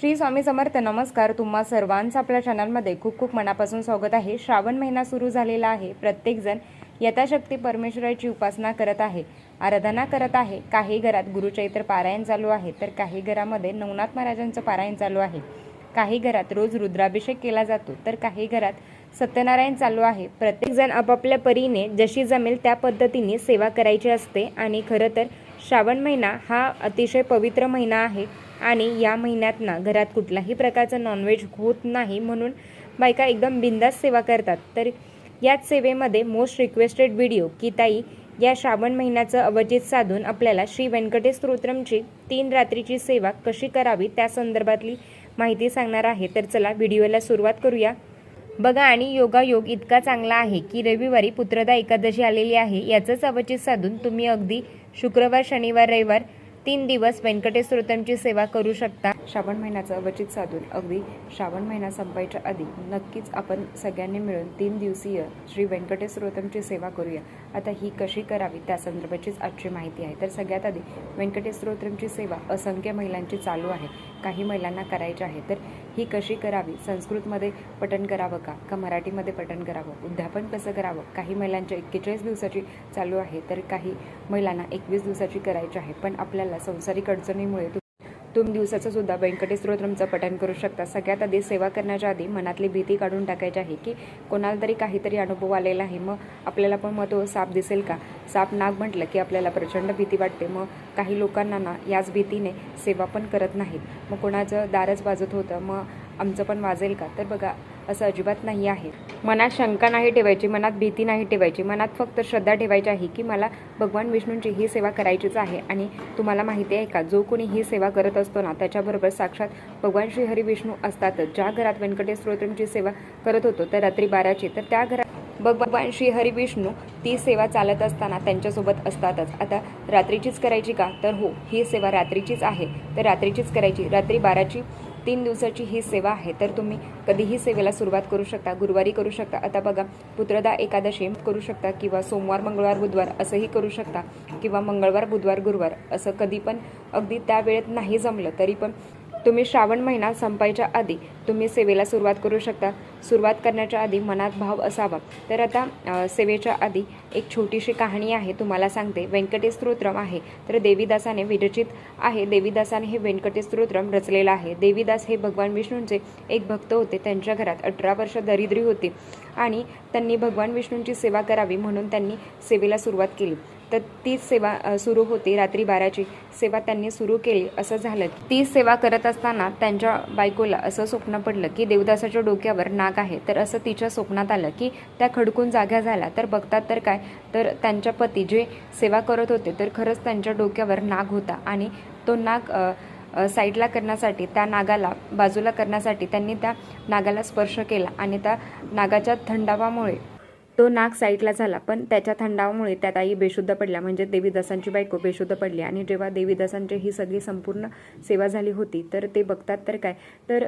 श्री स्वामी समर्थ. नमस्कार. तुम्हा सर्वांचं आपल्या चॅनलमध्ये खूप खूप मनापासून स्वागत आहे. श्रावण महिना सुरू झालेला आहे. प्रत्येकजण यथाशक्ती परमेश्वराची उपासना करत आहे, आराधना करत आहे. काही घरात गुरुचैत्र पारायण चालू आहे, तर काही घरामध्ये नवनाथ महाराजांचं पारायण चालू आहे. काही घरात रोज रुद्राभिषेक केला जातो, तर काही घरात सत्यनारायण चालू आहे. प्रत्येकजण आपापल्या परीने जशी जमेल त्या पद्धतीने सेवा करायची असते. आणि खरं तर श्रावण महिना हा अतिशय पवित्र महिना आहे आणि या महिन्यात ना घरात कुठल्याही प्रकारचं नॉनव्हेज होत नाही, म्हणून बायका एकदम बिंदास सेवा करतात. तर याच सेवेमध्ये मोस्ट रिक्वेस्टेड व्हिडिओ की ताई या श्रावण महिन्याचं अवचित साधून आपल्याला श्री व्यंकटेश स्तोत्रमची 3 रात्रीची सेवा कशी करावी त्या संदर्भातली माहिती सांगणार आहे. तर चला व्हिडिओला सुरुवात करूया. बघा, आणि योगायोग इतका चांगला आहे की रविवारी पुत्रदा एकादशी आलेली आहे. याचंच अवचित साधून तुम्ही अगदी शुक्रवार, शनिवार, रविवार 3 दिवस व्यंकटेश स्तोत्रमची सेवा करू शकता. श्रावण महिन्याचं अवचित साधून अगदी श्रावण महिना संपायच्या आधी नक्कीच आपण सगळ्यांनी मिळून 3 दिवसीय श्री व्यंकटेश स्तोत्रमची सेवा करूया. आता ही कशी करावी त्या संदर्भाचीच आजची माहिती आहे. तर सगळ्यात आधी व्यंकटेश स्तोत्रमची सेवा असंख्य महिलांची चालू आहे, काही महिलांना करायची आहे. तर ही कशी करावी, संस्कृतमध्ये पठण करावं का मराठीमध्ये पठण करावं, उद्यापन कसं करावं. काही महिलांच्या 41 दिवसाची चालू आहे, तर काही महिलांना 21 दिवसाची करायची आहे. पण आपल्याला संसारिक अडचणीमुळे तुम्ही दिवसाचं सुद्धा व्यंकटेश स्तोत्रमचं पठण करू शकता. सगळ्यात आधी सेवा करण्याच्या आधी मनातली भीती काढून टाकायची आहे की कोणाला तरी काहीतरी अनुभव आलेला आहे, मग आपल्याला पण मग तो साप दिसेल का, साप नाग म्हटलं की आपल्याला प्रचंड भीती वाटते. मग काही लोकांना ना याच भीतीने सेवा पण करत नाहीत. मग कोणाचं दारच वाजत होतं, मग आमचं पण वाजेल का. तर बघा, असं अजिबात नाही आहे. मनात शंका नाही ठेवायची, मनात भीती नाही ठेवायची, मनात फक्त श्रद्धा ठेवायची आहे की मला भगवान विष्णूंची ही सेवा करायचीच आहे. आणि तुम्हाला माहिती आहे का, जो कोणी ही सेवा करत असतो ना त्याच्याबरोबर साक्षात भगवान श्री हरी विष्णू असतातच. ज्या घरात व्यंकटेश स्तोत्रमची सेवा करत होतो तर रात्री 12ची, तर त्या घरात भगवान श्री हरी विष्णू ती सेवा चालत असताना त्यांच्यासोबत असतातच. आता रात्रीचीच करायची का, तर हो, ही सेवा रात्रीचीच आहे, तर रात्रीचीच करायची. रात्री 12ची 3 दिवसाची ही सेवा आहे. तर तुम्ही कधीही सेवेला सुरुवात करू शकता. गुरुवारी करू शकता. आता बघा, पुत्रदा एकादशी करू शकता, किंवा सोमवार, मंगळवार, बुधवार असंही करू शकता, किंवा मंगळवार, बुधवार, गुरुवार असं कधी पण. अगदी त्या वेळेत नाही जमलं तरी पण तुम्ही श्रावण महिना संपायच्या आधी तुम्ही सेवेला सुरुवात करू शकता. सुरुवात करण्याच्या आधी मनात भाव असावा. तर आता सेवेच्या आधी एक छोटीशी कहाणी आहे, तुम्हाला सांगते. व्यंकटेश स्तोत्रम आहे तर देवीदासाने विरचित आहे. देवीदासाने हे व्यंकटेश स्तोत्रम रचलेलं आहे. देवीदास हे भगवान विष्णूंचे एक भक्त होते. त्यांच्या घरात 18 वर्ष दरिद्री होती आणि त्यांनी भगवान विष्णूंची सेवा करावी म्हणून त्यांनी सेवेला सुरुवात केली. तर तीच सेवा सुरू होती. रात्री 12ची सेवा त्यांनी सुरू केली. असं झालं, ती सेवा करत असताना त्यांच्या बायकोला असं स्वप्न पडलं की देवदासाच्या डोक्यावर नाग आहे. तर असं तिच्या स्वप्नात आलं की त्या खडकून जाग्या झाल्या. तर बघतात तर काय, तर त्यांच्या पती जे सेवा करत होते तर खरंच त्यांच्या डोक्यावर नाग होता. आणि तो नाग साईडला करण्यासाठी, त्या नागाला बाजूला करण्यासाठी त्यांनी त्या नागाला स्पर्श केला आणि त्या नागाच्या थंडावामुळे तो नाग साईडला झाला. पण त्याच्या थंडावामुळे त्या ताई बेशुद्ध पडल्या, म्हणजे देवीदासांची बायको बेशुद्ध पडली. आणि जेव्हा देवीदासांची ही सगळी संपूर्ण सेवा झाली होती तर ते बघतात तर काय, तर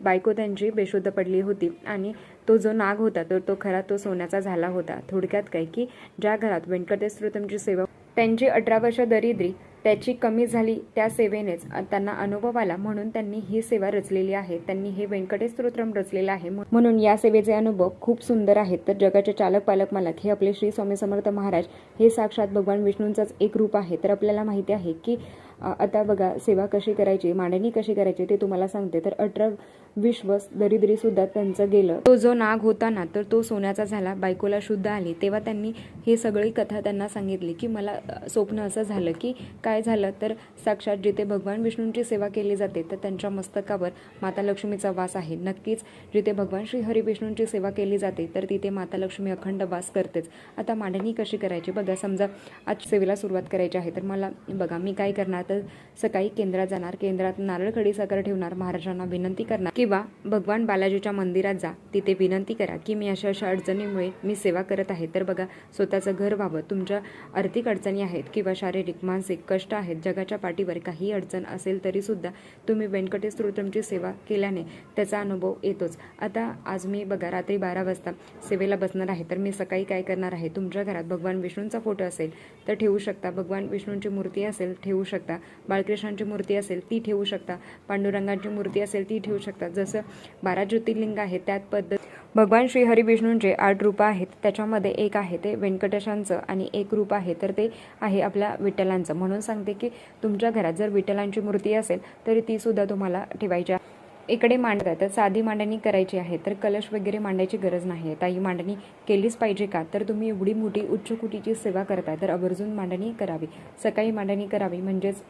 बायको त्यांची बेशुद्ध पडली होती. आणि तो जो नाग होता तर तो खरा तो सोन्याचा झाला होता. थोडक्यात काय की ज्या घरात व्यंकटेश स्तोत्रमची सेवा, त्यांची 18 वर्ष दरिद्री त्याची कमी झाली त्या सेवेनेच त्यांना अनुभव आला, म्हणून त्यांनी ही सेवा रचलेली आहे. त्यांनी हे व्यंकटेश स्तोत्रम रचलेलं आहे, म्हणून या सेवेचे अनुभव खूप सुंदर आहेत. तर जगाचे चालक पालक मालक हे आपले श्री स्वामी समर्थ महाराज हे साक्षात भगवान विष्णूंचंच एक रूप आहे. तर आपल्याला माहिती आहे की आता बघा, सेवा कशी करायची, मांडणी कशी करायची ते तुम्हाला सांगते. तर 18-20 वर्ष दरिद्री सुद्धा त्यांचं गेलं. तो जो नाग होता ना तर तो सोन्याचा झाला. बायकोला शुद्ध आली. तेव्हा त्यांनी ही सगळी कथा त्यांना सांगितली की मला स्वप्न असं झालं की काय झालं, तर साक्षात जिथे भगवान विष्णूंची सेवा केली जाते तर त्यांच्या मस्तकावर माता लक्ष्मीचा वास आहे. नक्कीच जिथे भगवान श्री हरी विष्णूंची सेवा केली जाते तर तिथे माता लक्ष्मी अखंड वास करतेच. आता मांडणी कशी करायची बघा, समजा आज सेवेला सुरुवात करायची आहे तर मला बघा, मी काय करणार, तर सकाळी केंद्रात जाणार, केंद्रात नारळ खडी साखर ठेवणार, महाराजांना विनंती करणार, किंवा भगवान बालाजीच्या मंदिरात जा, तिथे विनंती करा की मी अशा अशा अडचणीमुळे मी सेवा करत आहे. तर बघा, स्वतःचं घर व्हावं, तुमच्या आर्थिक अडचणी आहेत किंवा शारीरिक मानसिक कष्ट आहेत, जगाच्या पाठीवर काही अडचण असेल तरी सुद्धा तुम्ही व्यंकटेश स्तोत्रमची सेवा केल्याने त्याचा अनुभव येतोच. आता आज मी बघा रात्री 12 वाजता सेवेला बसणार आहे. तर मी सकाळी काय करणार आहे, तुमच्या घरात भगवान विष्णूंचा फोटो असेल तर ठेवू शकता, भगवान विष्णूंची मूर्ती असेल ठेवू शकता, बाळकृष्णांची मूर्ती असेल ती ठेवू शकता, पांडुरंगाची मूर्ती असेल ती ठेवू शकता. जसं 12 ज्योतिर्लिंग आहे त्यात पद्धत भगवान श्री हरी विष्णूंचे 8 रूप आहेत, त्याच्यामध्ये एक आहे ते व्यंकटेशांचं आणि एक रूप आहे तर ते आहे आपल्या विठ्ठलांचं. म्हणून सांगते की तुमच्या घरात जर विठ्ठलांची मूर्ती असेल तरी ती सुद्धा तुम्हाला ठेवायची आहे. इकडे मांडताय तर साधी मांडणी करायची आहे, तर कलश वगैरे मांडायची गरज नाही आहे. ताई मांडणी केलीच पाहिजे का, तर तुम्ही एवढी मोठी उच्च कोटीची सेवा करताय तर आवर्जून मांडणी करावी. सकाळी मांडणी करावी, म्हणजेच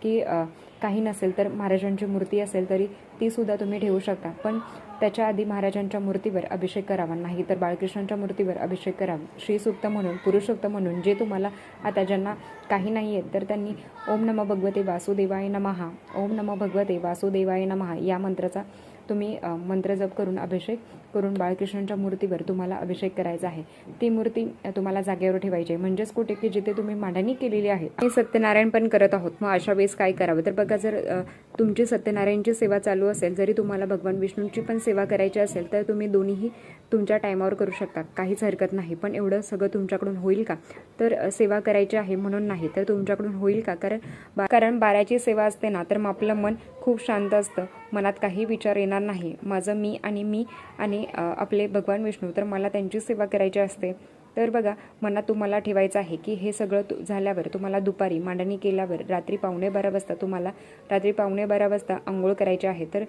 की काही नसेल तर महाराजांची मूर्ती असेल तरी ती सुद्धा तुम्ही ठेवू शकता, पण त्याच्या आधी महाराजांच्या मूर्तीवर अभिषेक करावा, नाही तर बाळकृष्णांच्या मूर्तीवर अभिषेक करावा. श्रीसूक्त म्हणून, पुरुषोक्त म्हणून, जे तुम्हाला आता ज्यांना काही नाही आहेत तर त्यांनी ओम नमः भगवते वासुदेवाय नमः, ओम नमः भगवते वासुदेवाय नमः या मंत्राचा तुम्ही मंत्र जप करून अभिषेक करून बाळकृष्णांच्या मूर्तीवर तुम्हाला अभिषेक करायचा आहे. ती मूर्ती तुम्हाला जागेवर ठेवायची आहे, म्हणजेच कुठे की जिथे तुम्ही मांडणी केलेली आहे. आणि सत्यनारायण पण करत आहोत, मग अशा वेळेस काय करावं, तर बघा जर तुमची सत्यनारायणची सेवा चालू असेल, जरी तुम्हाला भगवान विष्णूंची पण सेवा करायची असेल तर तुम्ही दोन्हीही तुमच्या टायमावर करू शकता, काहीच हरकत नाही. पण एवढं सगळं तुमच्याकडून होईल का, तर सेवा करायची आहे म्हणून नाही, तर तुमच्याकडून होईल का, कारण 12ची सेवा असते ना तर मग आपलं मन खूप शांत असतं, मनात काही विचार येणार नाही. माझं मी आणि आपले भगवान विष्णू, तर मला त्यांची सेवा करायची असते. तर बघा मनात तुम्हाला ठेवायचं आहे की हे सगळं झाल्यावर तुम्हाला दुपारी मांडणी केल्यावर रात्री 12:15 वाजता अंघोळ करायची आहे. तर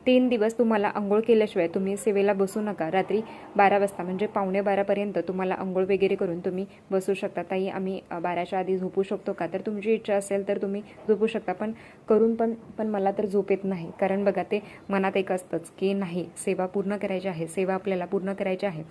3 दिवस तुम्हाला अंघोळ केल्याशिवाय तुम्ही सेवेला बसू नका. रात्री 12 वाजता म्हणजे 11:15पर्यंत तुम्हाला अंघोळ वगैरे करून तुम्ही बसू शकता. ताई आम्ही 12च्या आधी झोपू शकतो का, तर तुमची इच्छा असेल तर तुम्ही झोपू शकता, पण मला तर झोप येत नाही. कारण बघा ते मनात एक असतंच की नाही, सेवा पूर्ण करायची आहे, सेवा आपल्याला पूर्ण करायची आहे.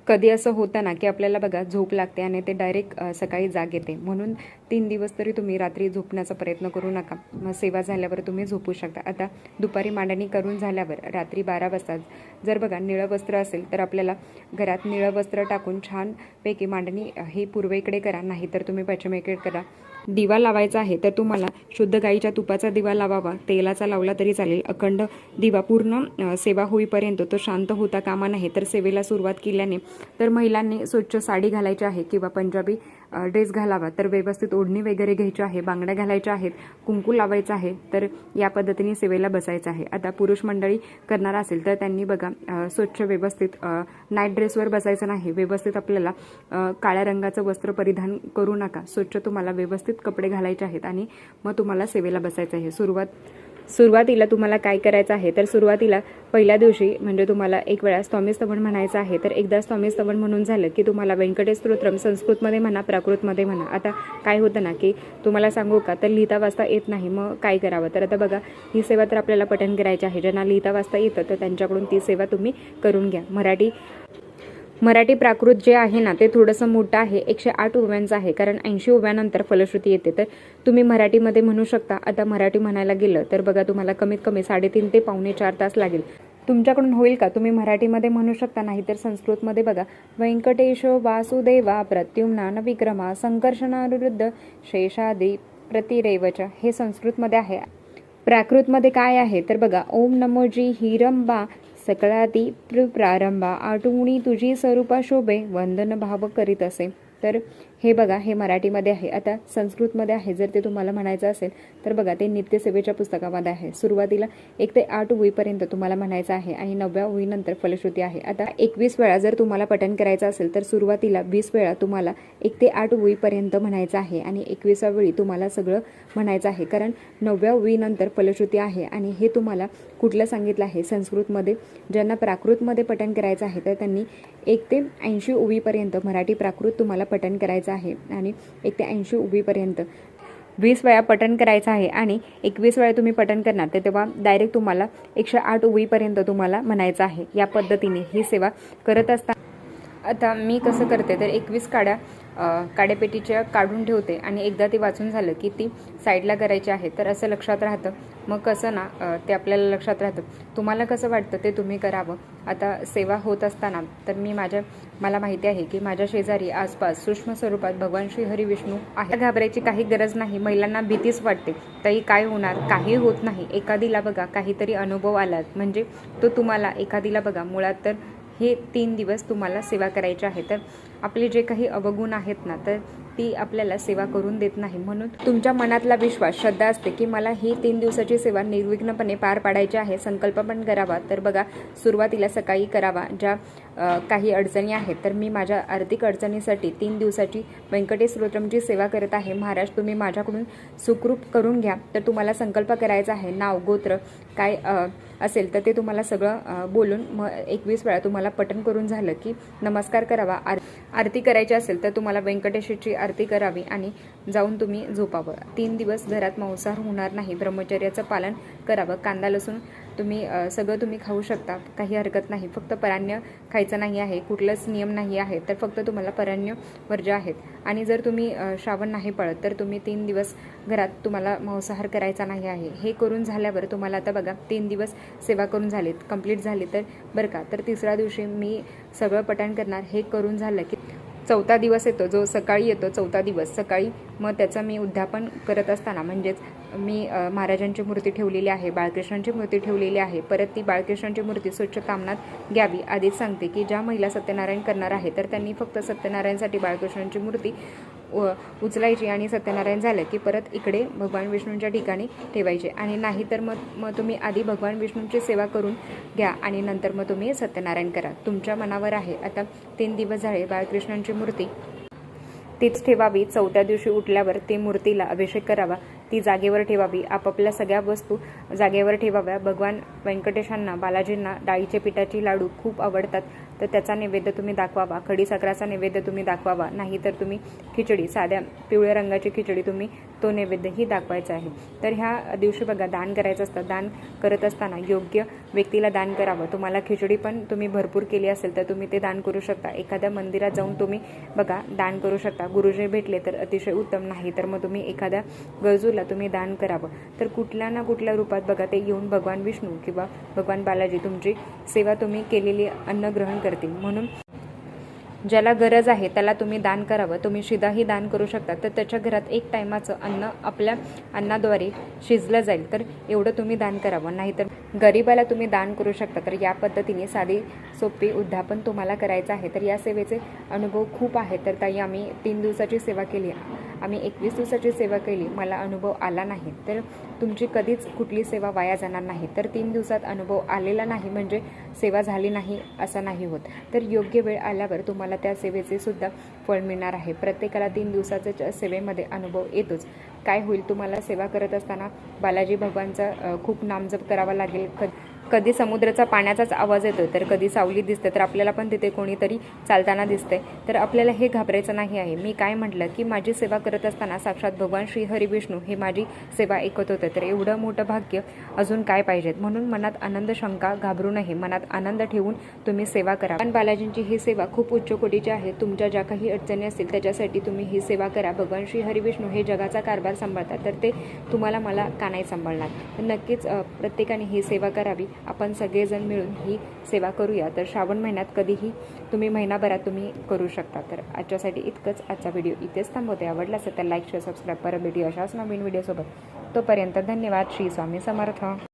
कधी असं होतं ना की आपल्याला बघा झोप लागते आणि ते डायरेक्ट सकाळी जाग येते, म्हणून 3 दिवस तरी तुम्ही रात्री झोपण्याचा प्रयत्न करू नका. मग सेवा झाल्यावर तुम्ही झोपू शकता. आता दुपारी मांडणी करून झाल्यावर रात्री 12 वाजता जर बघा निळं वस्त्र असेल तर आपल्याला घरात निळं वस्त्र टाकून छानपैकी मांडणी ही पूर्वेकडे करा, नाही तर तुम्ही पश्चिमेकडे करा. दिवा लावायचा आहे तर तुम्हाला शुद्ध गाईच्या तुपाचा दिवा लावावा, तेलाचा लावला तरी चालेल. अखंड दिवा पूर्ण सेवा होईपर्यंत तो शांत होता कामा नये. तर सेवेला सुरुवात केल्याने तर महिलांनी स्वच्छ साडी घालायची आहे किंवा पंजाबी ड्रेस घालावा, तर व्यवस्थित ओढणी वगैरे घ्यायची आहे, बांगड्या घालायच्या आहेत, कुंकू लावायचं आहे, तर या पद्धतीने सेवेला बसायचं आहे. आता पुरुष मंडळी करणार असेल तर त्यांनी बघा स्वच्छ व्यवस्थित नाईट ड्रेसवर बसायचं नाही, व्यवस्थित आपल्याला काळ्या रंगाचं वस्त्र परिधान करू नका, स्वच्छ तुम्हाला व्यवस्थित कपडे घालायचे आहेत आणि मग तुम्हाला सेवेला बसायचं आहे. सुरुवातीला तुम्हाला काय करायचं आहे, तर सुरुवातीला पहिल्या दिवशी म्हणजे तुम्हाला एक वेळा स्वामी स्तवन म्हणायचं आहे. तर एकदा स्वामी स्तवन म्हणून झालं की तुम्हाला व्यंकटेश स्तोत्रम संस्कृतमध्ये म्हणा, प्राकृतमध्ये म्हणा. आता काय होतं ना की तुम्हाला सांगू का, तर लिहिता वाचता येत नाही, मग काय करावं, तर आता बघा ही सेवा तर आपल्याला पठण करायची आहे. ज्यांना लिहिता वाचता येतं तर त्यांच्याकडून ती सेवा तुम्ही करून घ्या. मराठी प्राकृत जे आहे ना ते थोडंसं मोठं आहे, 108 ओव्यांचं आहे, कारण 80 ओव्यानंतर फलश्रुती येते. तर तुम्ही मराठीमध्ये म्हणू शकता. आता मराठी म्हणायला गेलं तर बघा तुम्हाला कमीत कमी 3.5 ते 3.25 तास लागेल. तुमच्याकडून होईल का, तुम्ही मराठीमध्ये म्हणू शकता, नाही तर संस्कृतमध्ये बघा व्यंकटेश वासुदेवा प्रत्युम्नान विक्रमा संकर्षणानुरुद्ध शेषादी प्रतिरेवच, हे संस्कृतमध्ये आहे. प्राकृतमध्ये काय आहे, तर बघा ओम नमोजी हिरंबा सकळाती प्रारंभा आठवणी तुझी स्वरूपा शोभे वंदन भाव करीत असे. तर हे बघा हे मराठीमध्ये आहे. आता संस्कृतमध्ये आहे, जर ते तुम्हाला म्हणायचं असेल तर बघा ते नित्यसेवेच्या पुस्तकामध्ये आहे. सुरुवातीला 1 ते 8 ओळीपर्यंत तुम्हाला म्हणायचं आहे आणि 9व्या ओळीनंतर फलश्रुती आहे. आता 21 वेळा जर तुम्हाला पठण करायचं असेल तर सुरुवातीला 20 वेळा तुम्हाला 1 ते 8 ओळीपर्यंत म्हणायचं आहे आणि 21व्या वेळी तुम्हाला सगळं म्हणायचं आहे, कारण 9व्या ओळीनंतर फलश्रुती आहे. आणि हे तुम्हाला कुठलं सांगितलं आहे संस्कृतमध्ये. ज्यांना प्राकृतमध्ये पठण करायचं आहे तर त्यांनी 1 ते 80 ओळीपर्यंत मराठी प्राकृत तुम्हाला पठण करायचं आहे आणि 1 ते 80 ओळीपर्यंत 20 वेळा पठण करायचं आहे आणि 21 वेळा तुम्ही पठण करणार तर तेव्हा डायरेक्ट तुम्हाला 108 ओळीपर्यंत तुम्हाला म्हणायचं आहे. या पद्धतीने ही सेवा करत असता. आता मी कसं करते, तर 21 काड्यापेटीच्या काढून ठेवते आणि एकदा ती वाचून झालं की ती साईडला करायची आहे. तर असं लक्षात राहतं, मग कसं ना ते आपल्याला लक्षात राहतं. तुम्हाला कसं वाटतं ते तुम्ही करावं. आता सेवा होत असताना तर मला माहिती आहे की माझ्या शेजारी आसपास सूक्ष्म स्वरूपात भगवान श्री हरी विष्णू आहे. घाबरायची काही गरज नाही. महिलांना भीतीच वाटते, ताई काय होणार, काही होत नाही. एखादीला बघा काहीतरी अनुभव आला म्हणजे तो तुम्हाला एखादीला बघा मुळात तर हे 3 दिवस तुम्हाला सेवा करायची आहे. तर आपले जे काही अवगुण आहेत ना तर ती आपल्याला सेवा करून देत नाही. म्हणून तुमच्या मनातला विश्वास, श्रद्धा असते की मला ही 3 दिवसाची सेवा निर्विघ्नपणे पार पाडायची आहे. संकल्प पण करावा. तर बघा, सुरुवातीला सकाळी करावा. ज्या काही अडचणी आहेत, तर मी माझ्या आर्थिक अडचणीसाठी 3 दिवसाची व्यंकटेश स्तोत्रमची सेवा करत आहे. महाराज, तुम्ही माझ्याकडून सुखरूप करून घ्या. तर तुम्हाला संकल्प करायचा आहे. नाव, गोत्र काय असेल तर ते तुम्हाला सगळं बोलून मग 21 वेळा तुम्हाला पठण करून झालं की नमस्कार करावा. आरती करायची असेल तर तुम्हाला व्यंकटेशाची आरती करावी आणि जाऊन तुम्ही झोपावं. 3 दिवस घरात मांसाहार होणार नाही. ब्रह्मचर्याचं पालन करावं. कांदा लसूण तुम्ही सगळं तुम्ही खाऊ शकता, काही हरकत नाही. फक्त पराण्य खायचं नाही आहे. कुठलंच नियम नाही आहे. तर फक्त तुम्हाला पराण्य वर्ज्य आहेत. आणि जर तुम्ही श्रावण नाही पाळत तर तुम्ही 3 दिवस घरात तुम्हाला मांसाहार करायचा नाही आहे. हे करून झाल्यावर तुम्हाला आता बघा 3 दिवस सेवा करून झालीत, कंप्लीट झाली तर बरं का. तर तिसऱ्या दिवशी मी सगळं पठण करणार. हे करून झालं की 4था दिवस येतो, जो सकाळी येतो 4था दिवस सकाळी, मग त्याचं मी उद्यापन करत असताना म्हणजेच मी महाराजांची मूर्ती ठेवलेली आहे, बाळकृष्णांची मूर्ती ठेवलेली आहे. परत ती बाळकृष्णांची मूर्ती स्वच्छ तामणात घ्यावी. आधीच सांगते की ज्या महिला सत्यनारायण करणार आहे तर त्यांनी फक्त सत्यनारायणसाठी बाळकृष्णांची मूर्ती उचलायची आणि सत्यनारायण झालं की परत इकडे भगवान विष्णूंच्या ठिकाणी ठेवायचे. आणि नाही तर मग तुम्ही आधी भगवान विष्णूंची सेवा करून घ्या आणि नंतर मग तुम्ही सत्यनारायण करा. तुमच्या मनावर आहे. आता 3 दिवस झाले. बाळकृष्णांची मूर्ती तीच ठेवावी. 4थ्या दिवशी उठल्यावर ती मूर्तीला अभिषेक करावा. ती जागेवर ठेवावी. आपापल्या सगळ्या वस्तू जागेवर ठेवाव्या. भगवान व्यंकटेशांना, बालाजींना डाळीचे पिठाची लाडू खूप आवडतात, तर त्याचा नैवेद्य तुम्ही दाखवावा. खडीसाखराचा नैवेद्य तुम्ही दाखवावा. नाही तर तुम्ही खिचडी, साध्या पिवळ्या रंगाची खिचडी, तुम्ही तो नैवेद्यही दाखवायचा आहे. तर ह्या दिवशी बघा दान करायचं असतं. दान करत असताना योग्य व्यक्तीला दान करावं. तुम्हाला खिचडी पण तुम्ही भरपूर केली असेल तर तुम्ही ते दान करू शकता. एखाद्या मंदिरात जाऊन तुम्ही बघा दान करू शकता. गुरुजी भेटले तर अतिशय उत्तम. नाही तर मग तुम्ही एखाद्या गरजूला तुम्ही दान करावं. तर कुठल्या ना कुठल्या रूपात बघा ते येऊन भगवान विष्णू किंवा भगवान बालाजी तुमची सेवा तुम्ही केलेली अन्न ग्रहण करतील. म्हणून ज्याला गरज आहे त्याला तुम्ही दान करावं. तुम्ही शिदाही दान करू शकता. तर त्याच्या घरात 1 टायमाचं अन्न आपल्या अन्नाद्वारे शिजलं जाईल, तर एवढं तुम्ही दान करावं. नाहीतर गरीबाला तुम्ही दान करू शकता. तर या पद्धतीने साधी सोपी उद्यापन तुम्हाला करायचं आहे. तर या सेवेचे अनुभव खूप आहेत. तर ताई, आम्ही 3 दिवसाची सेवा केली, आम्ही 21 दिवसाची सेवा केली, मला अनुभव आला नाही. तर तुमची कधीच कुठली सेवा वाया जाणार नाही. तर 3 दिवसात अनुभव आलेला नाही म्हणजे सेवा झाली नाही असं नाही होत. तर योग्य वेळ आल्यावर तुम्हाला त्या सेवेचे सुद्धा फळ मिळणार आहे. प्रत्येकाला 3 दिवसाच्या सेवेमध्ये अनुभव येतोच. काय होईल, तुम्हाला सेवा करत असताना बालाजी भगवानचा खूप नामजप करावा लागेल. कधी समुद्राचा पाण्याचाच आवाज येतो, तर कधी सावली दिसते, तर आपल्याला पण तिथे कोणीतरी चालताना दिसते. तर आपल्याला हे घाबरायचं नाही आहे. मी काय म्हटलं की माझी सेवा करत असताना साक्षात भगवान श्री हरी विष्णू हे माझी सेवा ऐकत होते. तर एवढं मोठं भाग्य अजून काय पाहिजेत. म्हणून मनात आनंद, शंका घाबरू नये. मनात आनंद ठेवून तुम्ही सेवा करा. भगवान बालाजींची ही सेवा खूप उच्च कोटीची आहे. तुमच्या ज्या काही अडचणी असतील त्याच्यासाठी तुम्ही ही सेवा करा. भगवान श्री हरी विष्णू हे जगाचा कारभार सांभाळतात, तर ते तुम्हाला मला का नाही सांभाळणार. तर नक्कीच प्रत्येकाने ही सेवा करावी. आपण सगळेजण मिळून ही सेवा करूया. तर श्रावण महिन्यात कधीही तुम्ही महिनाभरात तुम्ही करू शकता. तर आजच्यासाठी इतकंच. आजचा व्हिडिओ इथेच थांबवते. आवडला असेल तर लाईक, शेअर, सबस्क्राईब. परत भेटूया अशाच नवीन व्हिडिओसोबत. तोपर्यंत धन्यवाद. श्री स्वामी समर्थ.